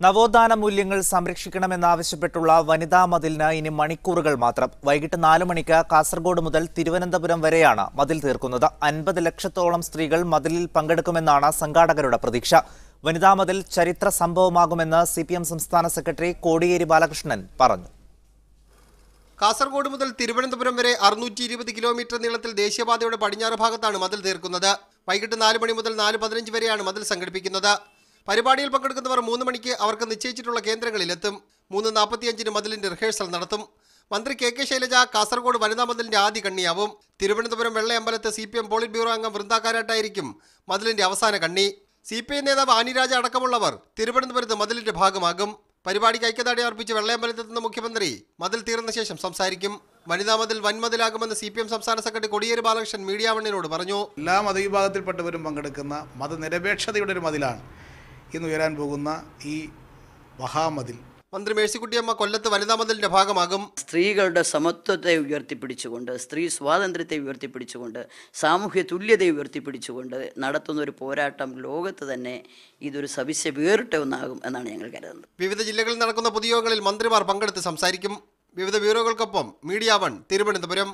നവോത്ഥാന മൂല്യങ്ങൾ സംരക്ഷിക്കണമെന്നാവശ്യപ്പെട്ടുള്ള വനിതാ മതിലിന് ഇനി മണിക്കൂറുകൾ മാത്രം. വൈകിട്ട് 4 മണിക്ക് കാസർഗോഡ് മുതൽ തിരുവനന്തപുരം വരെയാണ് മതിൽ തീർക്കുന്നത്. 50 ലക്ഷത്തോളം സ്ത്രീകൾ മതിലിൽ പങ്കെടുക്കുമെന്നാണ് സംഘാടകരുടെ പ്രതീക്ഷ. വനിതാ മതിൽ ചരിത്ര സംഭവമാകുമെന്ന് CPM സംസ്ഥാന സെക്രട്ടറി കോടിയേരി ബാലകൃഷ്ണൻ പറഞ്ഞു. കാസർഗോഡ് മുതൽ തിരുവനന്തപുരം വരെ 620 കിലോമീറ്റർ നീളത്തിൽ ദേശീയപാതയുടെ പടിഞ്ഞാറ് ഭാഗത്താണ് മതിൽ തീർക്കുന്നത്. വൈകിട്ട് 4 മണി മുതൽ 4:15 വരെയാണ് മതിൽ സംഘടിപ്പിക്കുന്നത്. പരിപാടിയിൽ പങ്കെടുക്കുന്നവർ 3 മണിക്ക് അവർക്ക് നിശ്ചയിച്ചിട്ടുള്ള കേന്ദ്രങ്ങളിലെത്തും. 3:45 മതിലിന്റെ റിഹേഴ്സൽ നടത്തും. മന്ത്രി KK ശൈലജ കാസർഗോഡ് വനിതാ മതിലിന്റെ ആദ്യ കണ്ണിയാവും. തിരുവനന്തപുരം വെള്ളയമ്പലത്ത് CPM പോളിറ്റ് ബ്യൂറോ അംഗം വൃന്ദാകാരാട്ടായിരിക്കും മതിലിന്റെ അവസാന കണ്ണി. CPI നേതാവ് ആനിരാജ അടക്കമുള്ളവർ തിരുവനന്തപുരത്ത് മതിലിന്റെ ഭാഗമാകും. പരിപാടിക്ക് ഐക്യദാർഢ്യം അർപ്പിച്ച് വെള്ളയമ്പലത്തെത്തുന്ന മുഖ്യമന്ത്രി മതിൽ തീർന്ന ശേഷം സംസാരിക്കും. വനിതാ മതിൽ വൻമതിലാകുമെന്ന് CPM സംസ്ഥാന സെക്രട്ടറി കോടിയേരി ബാലകൃഷ്ണൻ മീഡിയ വണ്ണിനോട് പറഞ്ഞു. എല്ലാ മതവിഭാഗത്തിൽപ്പെട്ടവരും പങ്കെടുക്കുന്ന മതനിരപേക്ഷതയുടെ ഒരു മതിലാണ് ഇന്ന് ഉയരാൻ പോകുന്ന ഈ മഹാമതിൽ. മന്ത്രി മേഴ്സിക്കുട്ടിയമ്മ കൊല്ലത്ത് വനിതാ മതിലിന്റെ ഭാഗമാകും. സ്ത്രീകളുടെ സമത്വത്തെ ഉയർത്തിപ്പിടിച്ചുകൊണ്ട്, സ്ത്രീ സ്വാതന്ത്ര്യത്തെ ഉയർത്തിപ്പിടിച്ചുകൊണ്ട്, സാമൂഹ്യ തുല്യതയെ ഉയർത്തിപ്പിടിച്ചുകൊണ്ട് നടത്തുന്ന ഒരു പോരാട്ടം ലോകത്ത് തന്നെ ഇതൊരു സവിശേഷ വേറിട്ട ഒന്നാകും എന്നാണ് ഞങ്ങൾ കരുതുന്നത്. വിവിധ ജില്ലകളിൽ നടക്കുന്ന പൊതുയോഗങ്ങളിൽ മന്ത്രിമാർ പങ്കെടുത്ത് സംസാരിക്കും. വിവിധ ബ്യൂറോകൾക്കൊപ്പം മീഡിയ വൺ തിരുവനന്തപുരം.